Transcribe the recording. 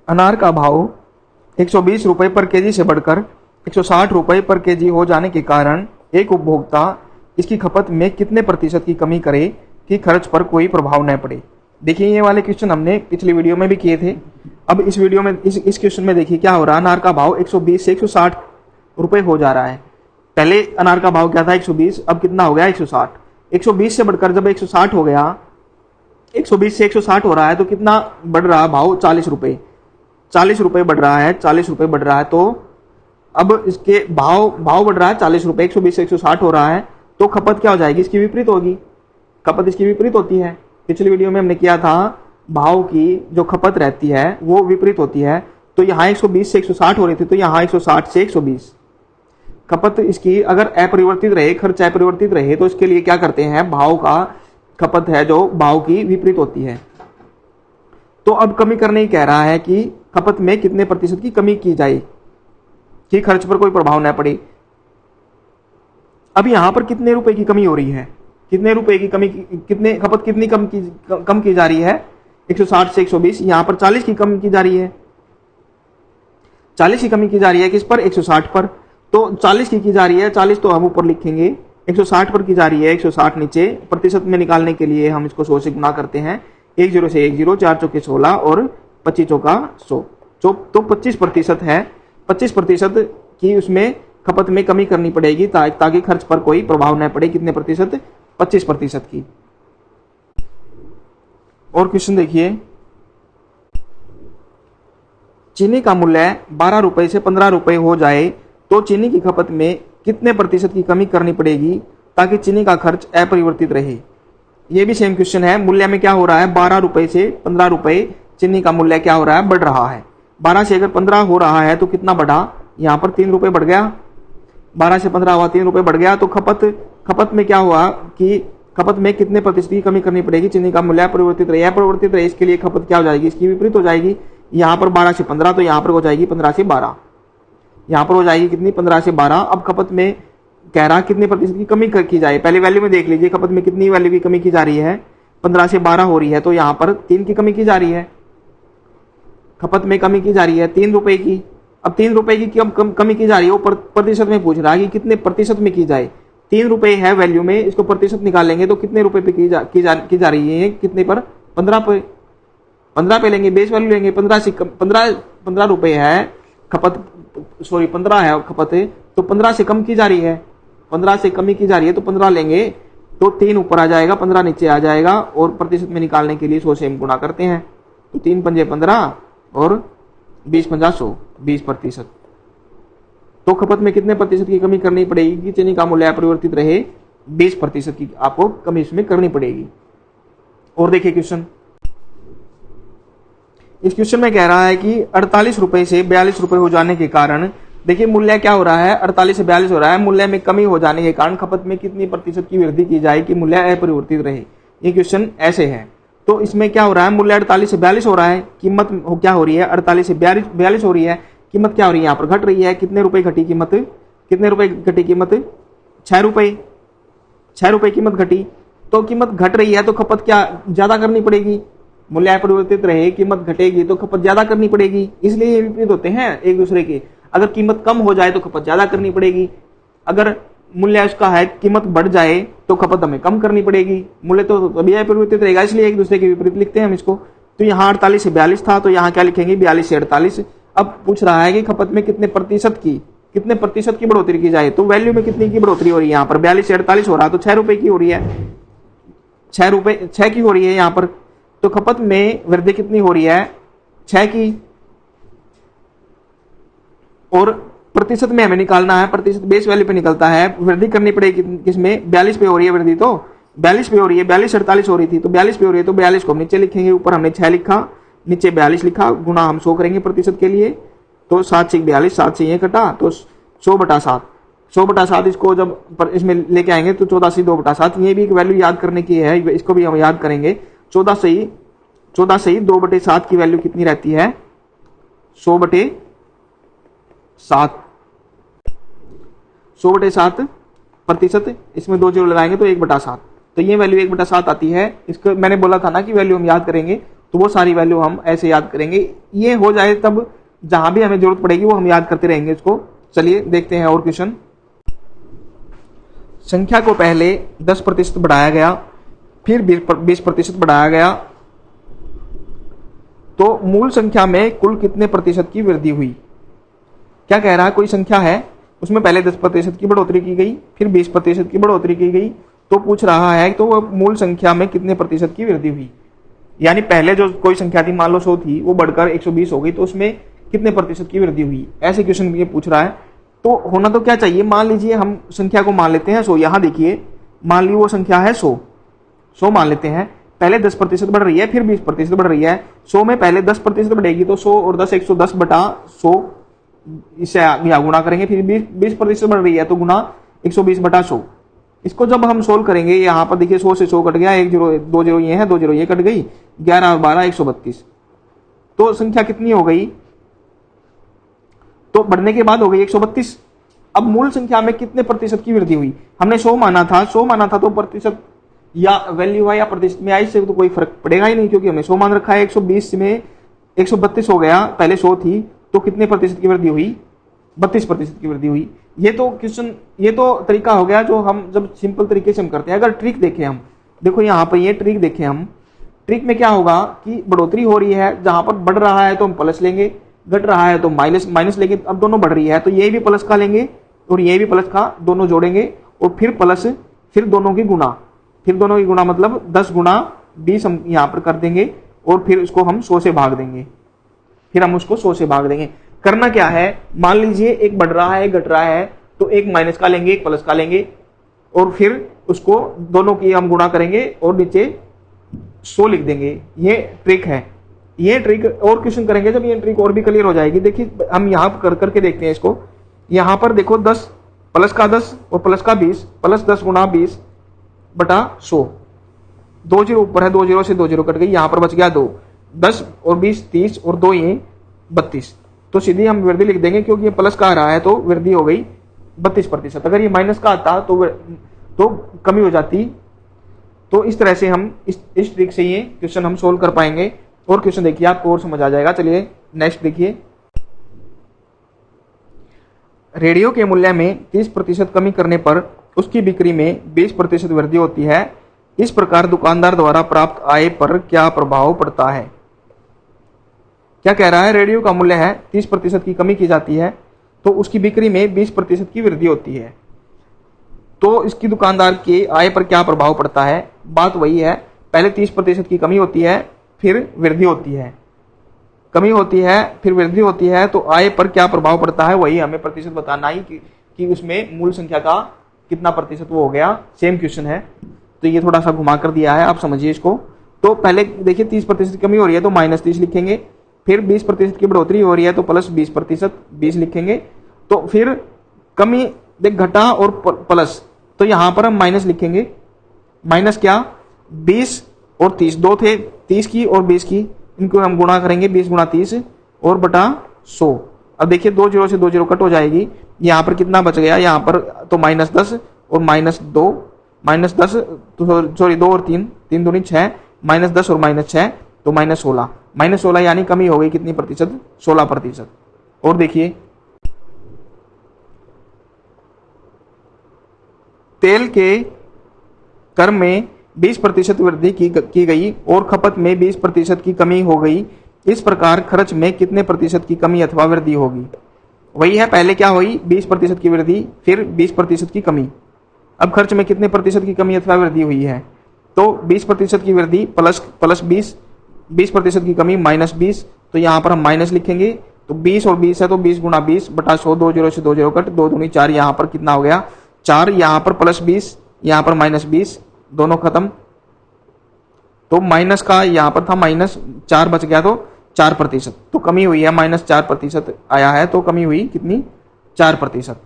अनार का भाव 120 रुपये पर केजी से बढ़कर 160 रुपये पर केजी हो जाने के कारण एक उपभोक्ता इसकी खपत में कितने प्रतिशत की कमी करे कि खर्च पर कोई प्रभाव न पड़े। देखिए ये वाले क्वेश्चन हमने पिछली वीडियो में भी किए थे। अब इस वीडियो में इस क्वेश्चन में देखिए क्या हो रहा है। अनार का भाव 120 से 160 रुपये हो जा रहा है। पहले अनार का भाव क्या था 120, अब कितना हो गया 160। 120 से बढ़कर जब 160 हो गया, 120 से 160 हो रहा है तो कितना बढ़ रहा है भाव 40 रुपये। 40 रुपये बढ़ रहा है, 40 रुपये बढ़ रहा है। तो अब इसके भाव बढ़ रहा है 40 रुपये, 120 से 160 हो रहा है तो खपत क्या हो जाएगी, इसकी विपरीत होगी। खपत इसकी विपरीत होती है। पिछली वीडियो में हमने किया था भाव की जो खपत रहती है वो विपरीत होती है। तो यहाँ 120 से 160 हो रही थी तो यहाँ 160 से 120। खपत इसकी अगर अपरिवर्तित रहे, खर्च अपरिवर्तित रहे तो इसके लिए क्या करते हैं, भाव का खपत है जो भाव की विपरीत होती है। तो अब कमी करने ही कह रहा है कि खपत में कितने प्रतिशत की कमी की जाए कि खर्च पर कोई प्रभाव न पड़े। अब यहां पर कितने रुपए की कमी हो रही है, कितने रुपए की कमी, कितने खपत कितनी कम की जा रही है 160 से 120। यहां पर 40 की कम की जा रही है, 40 की कमी की जा रही है किस पर, 160 पर। तो 40 की जा रही है, 40 तो हम ऊपर लिखेंगे, 160 पर की जा रही है, 160 नीचे। प्रतिशत में निकालने के लिए हम इसको 100 से गुना करते हैं। 10 से 10, 4 चौके 16 और 25 चौका 100। तो 25% है। 25% की उसमें खपत में कमी करनी पड़ेगी ताकि खर्च पर कोई प्रभाव न पड़े। कितने प्रतिशत, 25% की। और क्वेश्चन देखिए, चीनी का मूल्य 12 रुपए से 15 रुपए हो जाए तो चीनी की खपत में कितने प्रतिशत की कमी करनी पड़ेगी ताकि चीनी का खर्च अपरिवर्तित रहे। ये भी सेम क्वेश्चन है। मूल्य में क्या हो रहा है, 12 रुपए से 15 रुपए चीनी का मूल्य क्या हो रहा है, बढ़ रहा है। 12 से अगर 15 हो रहा है तो कितना बढ़ा, यहाँ पर 3 रुपए बढ़ गया। 12 से 15 हुआ, 3 रुपए बढ़ गया। तो खपत में क्या हुआ कि खपत में कितने प्रतिशत की कमी करनी पड़ेगी, चीनी का मूल्य परिवर्तित रहे, अपरिवर्तित रहे। इसके लिए खपत क्या हो जाएगी, इसकी विपरीत हो जाएगी। यहाँ पर 12 से 15 तो यहाँ पर हो जाएगी 15 से 12। यहाँ पर हो जाएगी कितनी, 15 से 12। अब खपत में कह रहा कितने प्रतिशत की कमी की जाए। पहले वैल्यू में देख लीजिए खपत में कितनी वैल्यू की कमी की जा रही है, 15 से 12 हो रही है। तो यहाँ पर 3 की कमी की जा रही है। खपत में कमी की जा रही है 3 रुपए की। अब 3 रुपए की कमी की जा रही है, वो प्रतिशत में पूछ रहा है कि कितने प्रतिशत में की जाए। 3 रुपए है वैल्यू में, इसको प्रतिशत निकालेंगे तो कितने रुपए पे की जा रही है, कितने पर, 15 पे। 15 पे लेंगे, बेस वैल्यू लेंगे। 15 रुपए है खपत, सॉरी 15 है खपत, तो 15 से कम की जा रही है, 15 से कमी की जा रही है तो 15 लेंगे तो 3 ऊपर आ जाएगा, 15 नीचे आ जाएगा। और प्रतिशत में निकालने के लिए 100 से हम गुणा करते हैं। तो 3 पंजे 15 और 20 पंजा 100, 20%। तो खपत में कितने प्रतिशत की कमी करनी पड़ेगी कि चीनी का मूल्य अपरिवर्तित रहे, 20% की आपको कमी इसमें करनी पड़ेगी। और देखिए क्वेश्चन, इस क्वेश्चन में कह रहा है कि 48 रुपए से 42 रुपए हो जाने के कारण, देखिए मूल्य क्या हो रहा है, 48 से 42 हो रहा है। मूल्य में कमी हो जाने के कारण खपत में कितनी प्रतिशत की वृद्धि की जाए कि मूल्य अपरिवर्तित रहे। ये क्वेश्चन ऐसे है। तो इसमें क्या हो रहा है, मूल्य 48 से 42 हो रहा है, कीमत क्या हो रही है, 48 से 42 हो रही है। कीमत क्या हो रही है, यहाँ पर घट रही है। कितने रुपए घटी कीमत, कितने रुपए घटी कीमत, 6 रुपए। 6 रुपए कीमत घटी। तो कीमत घट रही है तो खपत क्या ज्यादा करनी पड़ेगी। मूल्य अपरिवर्तित रहे, कीमत घटेगी तो खपत ज्यादा करनी पड़ेगी। इसलिए ये विपरीत होते हैं एक दूसरे के। अगर कीमत कम हो जाए तो खपत ज्यादा करनी पड़ेगी। अगर मूल्य उसका है, कीमत बढ़ जाए तो खपत हमें कम करनी पड़ेगी। मूल्य तो तभी अपरिवर्तित रहेगा, इसलिए एक दूसरे के विपरीत लिखते हैं हम इसको। तो यहाँ 48 से 42 था तो यहाँ क्या लिखेंगे, 42 से 48। अब पूछ रहा है कि खपत में कितने प्रतिशत की बढ़ोतरी की जाए। तो वैल्यू में कितनी की बढ़ोतरी हो रही है, यहाँ पर 42 से 48 हो रहा है तो 6 रुपए की हो रही है, 6 की हो रही है यहाँ पर। तो खपत में वृद्धि कितनी हो रही है, 6 की। और प्रतिशत में हमें निकालना है, प्रतिशत बेस वैल्यू पे निकलता है। वृद्धि करनी पड़ेगी किसमें, 42 पे हो रही है वृद्धि, तो 42 पे हो रही है। 42 से 48 हो रही थी तो 42 पे हो रही है, तो 42 को हम नीचे लिखेंगे, ऊपर हमने 6 लिखा, नीचे 42 लिखा, गुणा हम 100 करेंगे प्रतिशत के लिए। तो 7 से 42, 7 से ये कटा तो 100/7। 100/7 इसको जब इसमें लेके आएंगे तो 14 से 2/7। ये भी एक वैल्यू याद करने की है, इसको भी हम याद करेंगे। 14 से ही 2/7 की वैल्यू कितनी रहती है, 100/7। 100/7 प्रतिशत, इसमें 2 0 लगाएंगे तो 1/7। तो ये वैल्यू 1/7 आती है। इसको मैंने बोला था ना कि वैल्यू हम याद करेंगे। तो वो सारी वैल्यू हम ऐसे याद करेंगे। ये हो जाए तब जहां भी हमें जरूरत पड़ेगी वो हम याद करते रहेंगे इसको। चलिए देखते हैं और क्वेश्चन। संख्या को पहले 10% बढ़ाया गया, फिर 20% बढ़ाया गया, तो मूल संख्या में कुल कितने प्रतिशत की वृद्धि हुई। क्या कह रहा है, कोई संख्या है उसमें पहले 10% की बढ़ोतरी की गई, फिर 20% की बढ़ोतरी की गई, तो पूछ रहा है तो वह मूल संख्या में कितने प्रतिशत की वृद्धि हुई। यानी पहले जो कोई संख्या थी, मान लो 100 थी, वो बढ़कर 120 हो गई, तो उसमें कितने प्रतिशत की वृद्धि हुई, ऐसे क्वेश्चन ये पूछ रहा है। तो होना तो क्या चाहिए, मान लीजिए हम संख्या को मान लेते हैं 100। यहाँ देखिए, मान ली वो संख्या है 100 मान लेते हैं। पहले 10% बढ़ रही है, फिर 20% बढ़ रही है। 100 में पहले 10% बढ़ेगी तो 100 और 10 110 बटा 100, इससे गुणा करेंगे। फिर 20% बढ़ रही है तो गुना 120 बटा 100। इसको जब हम सोल्व करेंगे, यहाँ पर देखिए 100 से 100 कट गया, 1 0 2 0 ये है, 2 0 ये कट गई, 11 और 12 132। तो संख्या कितनी हो गई, तो बढ़ने के बाद हो गई 132। अब मूल संख्या में कितने प्रतिशत की वृद्धि हुई। हमने 100 माना था, तो प्रतिशत या वैल्यू है या प्रतिशत में आई से तो कोई फर्क पड़ेगा ही नहीं, क्योंकि हमने 100 मान रखा है। 120 में 132 हो गया, पहले 100 थी, तो कितने प्रतिशत की वृद्धि हुई, 32% की वृद्धि हुई। ये तो क्वेश्चन, ये तो तरीका हो गया जो हम जब सिंपल तरीके से हम करते हैं। अगर ट्रिक देखें हम, देखो यहाँ पर ये ट्रिक देखें हम, ट्रिक में क्या होगा कि बढ़ोतरी हो रही है, जहां पर बढ़ रहा है तो हम प्लस लेंगे, घट रहा है तो माइनस लेंगे। अब दोनों बढ़ रही है तो ये भी प्लस का लेंगे और ये भी प्लस का, दोनों जोड़ेंगे और फिर प्लस, फिर दोनों की गुना, मतलब 10 गुना 20 हम यहाँ पर कर देंगे और फिर उसको हम 100 से भाग देंगे, फिर हम उसको 100 से भाग देंगे। करना क्या है, मान लीजिए एक बढ़ रहा है, एक घट रहा है, तो एक माइनस का लेंगे, एक प्लस का लेंगे और फिर उसको दोनों की हम गुणा करेंगे और नीचे 100 लिख देंगे। ये ट्रिक है। ये ट्रिक और क्वेश्चन करेंगे जब ये ट्रिक और भी क्लियर हो जाएगी। देखिए हम यहाँ करके देखते हैं इसको। यहाँ पर देखो 10 प्लस का 10 और प्लस का 20, प्लस 10 गुना 20 बटा 100। 2 0 ऊपर है, 2 0 से 2 0 कट गई, यहाँ पर बच गया 2। 10 और 20 30 और 2 ये 32। तो सीधी हम वृद्धि लिख देंगे, क्योंकि ये प्लस का आ रहा है तो वृद्धि हो गई 32%। अगर ये माइनस का आता तो कमी हो जाती। तो इस तरह से हम इस ट्रिक से ये क्वेश्चन हम सोल्व कर पाएंगे। और क्वेश्चन देखिए, आपको और समझ आ जाएगा। चलिए नेक्स्ट देखिए। रेडियो के मूल्य में 30% कमी करने पर उसकी बिक्री में 20% वृद्धि होती है। इस प्रकार दुकानदार द्वारा प्राप्त आय पर क्या प्रभाव पड़ता है। क्या कह रहा है, रेडियो का मूल्य है 30% की कमी की जाती है तो उसकी बिक्री में 20% की वृद्धि होती है, तो इसकी दुकानदार के आय पर क्या प्रभाव पड़ता है। बात वही है, पहले 30% की कमी होती है, फिर वृद्धि होती है, कमी होती है फिर वृद्धि होती है, तो आय पर क्या प्रभाव पड़ता है, वही हमें प्रतिशत बताना ही कि उसमें मूल संख्या का कितना प्रतिशत वो हो गया। सेम क्वेश्चन है, तो ये थोड़ा सा घुमा कर दिया है, आप समझिए इसको। तो पहले देखिए 30% की कमी हो रही है तो -30 लिखेंगे, फिर 20% की बढ़ोतरी हो रही है तो प्लस 20% 20 लिखेंगे। तो फिर कमी देख घटा और प्लस, तो यहाँ पर हम माइनस लिखेंगे। माइनस क्या, 20 और 30, दो थे 30 की और 20 की, इनको हम गुणा करेंगे 20 गुणा 30 और बटा 100। अब देखिए 2 0 से 2 0 कट हो जाएगी, यहाँ पर कितना बच गया, यहाँ पर तो -10 और -2, -10 तो सॉरी 2 और 3, 3 दूनी 6, -10 और -6 तो -16, -16 यानी कमी हो गई कितनी प्रतिशत, 16%। और देखिए तेल के कर में 20% वृद्धि की गई और खपत में 20% की कमी हो गई। इस प्रकार खर्च में कितने प्रतिशत की कमी अथवा वृद्धि होगी। वही है, पहले क्या हुई 20% की वृद्धि, फिर 20% की कमी। अब खर्च में कितने प्रतिशत की कमी अथवा वृद्धि हुई है, तो 20% की वृद्धि प्लस 20, 20% की कमी -20, तो यहाँ पर हम माइनस लिखेंगे। तो 20 और 20 है तो 20 गुणा 20 बटा 100, 2 0 से 2 0 कट, 2 दूनी 4, यहाँ पर कितना हो गया 4, यहाँ पर +20, यहाँ पर -20, दोनों खत्म। तो माइनस का यहाँ पर था -4 बच गया तो 4%, तो कमी हुई है, -4% आया है तो कमी हुई कितनी 4%।